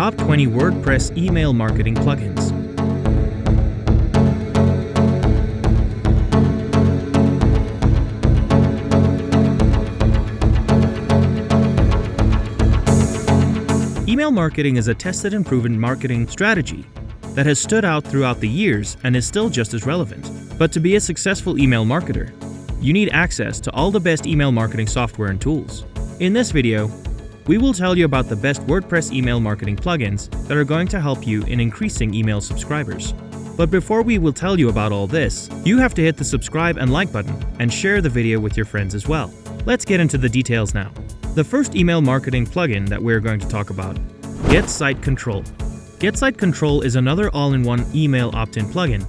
Top 20 WordPress Email Marketing Plugins. Email marketing is a tested and proven marketing strategy that has stood out throughout the years and is still just as relevant. But to be a successful email marketer, you need access to all the best email marketing software and tools. In this video, we will tell you about the best WordPress email marketing plugins that are going to help you in increasing email subscribers. But before we will tell you about all this, you have to hit the subscribe and like button and share the video with your friends as well. Let's get into the details now. The first email marketing plugin that we're going to talk about, Get Site Control. Get Site Control is another all-in-one email opt-in plugin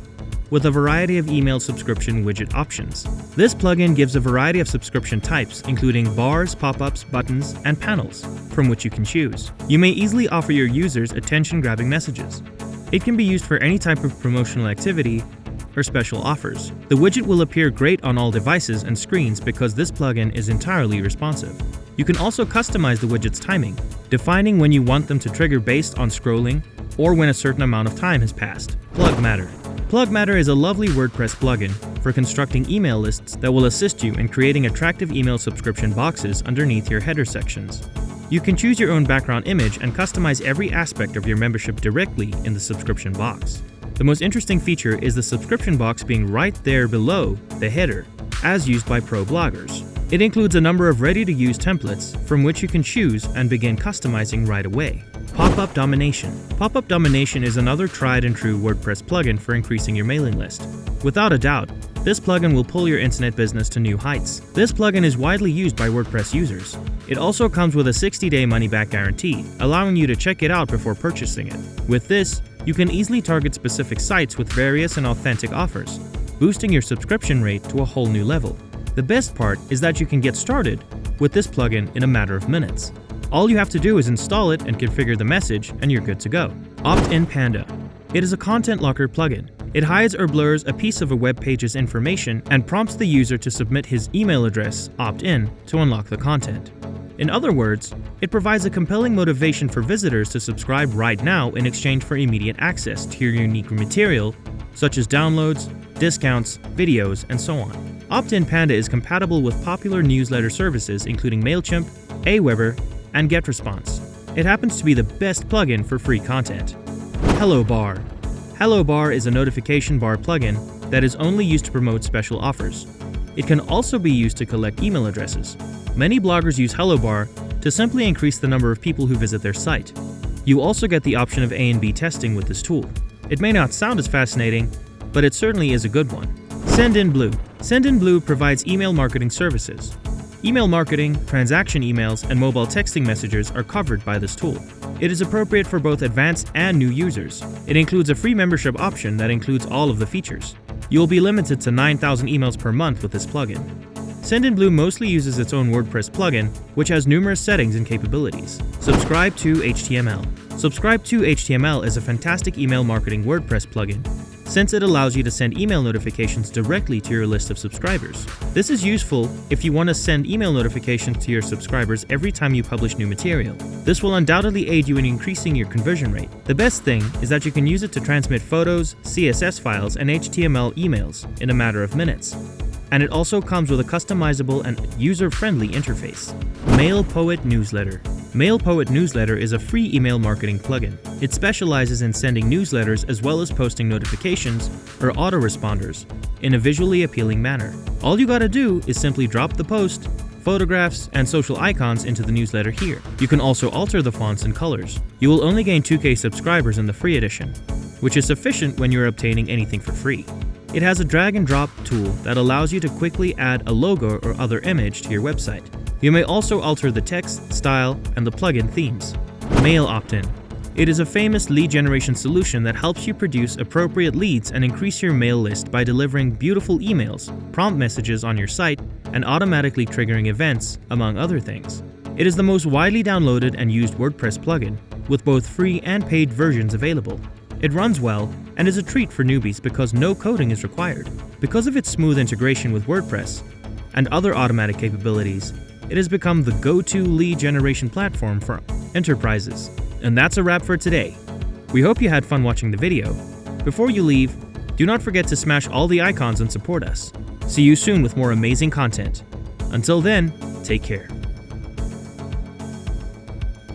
with a variety of email subscription widget options. This plugin gives a variety of subscription types, including bars, pop-ups, buttons, and panels, from which you can choose. You may easily offer your users attention-grabbing messages. It can be used for any type of promotional activity or special offers. The widget will appear great on all devices and screens because this plugin is entirely responsive. You can also customize the widget's timing, defining when you want them to trigger based on scrolling or when a certain amount of time has passed. Plug Matter. Plug Matter is a lovely WordPress plugin for constructing email lists that will assist you in creating attractive email subscription boxes underneath your header sections. You can choose your own background image and customize every aspect of your membership directly in the subscription box. The most interesting feature is the subscription box being right there below the header, as used by pro bloggers. It includes a number of ready-to-use templates from which you can choose and begin customizing right away. Popup Domination. Popup Domination is another tried-and-true WordPress plugin for increasing your mailing list. Without a doubt, this plugin will pull your internet business to new heights. This plugin is widely used by WordPress users. It also comes with a 60-day money-back guarantee, allowing you to check it out before purchasing it. With this, you can easily target specific sites with various and authentic offers, boosting your subscription rate to a whole new level. The best part is that you can get started with this plugin in a matter of minutes. All you have to do is install it and configure the message, and you're good to go. Opt-in Panda. It is a content locker plugin. It hides or blurs a piece of a web page's information and prompts the user to submit his email address, opt-in, to unlock the content. In other words, it provides a compelling motivation for visitors to subscribe right now in exchange for immediate access to your unique material, such as downloads, discounts, videos, and so on. Opt-in Panda is compatible with popular newsletter services including MailChimp, Aweber, and GetResponse. It happens to be the best plugin for free content. Hello Bar. Hello Bar is a notification bar plugin that is only used to promote special offers. It can also be used to collect email addresses. Many bloggers use Hello Bar to simply increase the number of people who visit their site. You also get the option of A and B testing with this tool. It may not sound as fascinating, but it certainly is a good one. SendinBlue. SendinBlue provides email marketing services. Email marketing, transaction emails, and mobile texting messages are covered by this tool. It is appropriate for both advanced and new users. It includes a free membership option that includes all of the features. You will be limited to 9,000 emails per month with this plugin. SendinBlue mostly uses its own WordPress plugin, which has numerous settings and capabilities. Subscribe to HTML. Subscribe to HTML is a fantastic email marketing WordPress plugin, since it allows you to send email notifications directly to your list of subscribers. This is useful if you want to send email notifications to your subscribers every time you publish new material. This will undoubtedly aid you in increasing your conversion rate. The best thing is that you can use it to transmit photos, CSS files, and HTML emails in a matter of minutes. And it also comes with a customizable and user-friendly interface. MailPoet Newsletter. MailPoet Newsletter is a free email marketing plugin. It specializes in sending newsletters as well as posting notifications or autoresponders in a visually appealing manner. All you gotta do is simply drop the post, photographs, and social icons into the newsletter here. You can also alter the fonts and colors. You will only gain 2K subscribers in the free edition, which is sufficient when you're obtaining anything for free. It has a drag and drop tool that allows you to quickly add a logo or other image to your website. You may also alter the text, style, and the plugin themes. Mail Opt-in. It is a famous lead generation solution that helps you produce appropriate leads and increase your mail list by delivering beautiful emails, prompt messages on your site, and automatically triggering events, among other things. It is the most widely downloaded and used WordPress plugin, with both free and paid versions available. It runs well and is a treat for newbies because no coding is required. Because of its smooth integration with WordPress and other automatic capabilities, it has become the go-to lead generation platform for enterprises. And that's a wrap for today. We hope you had fun watching the video. Before you leave, do not forget to smash all the icons and support us. See you soon with more amazing content. Until then, take care.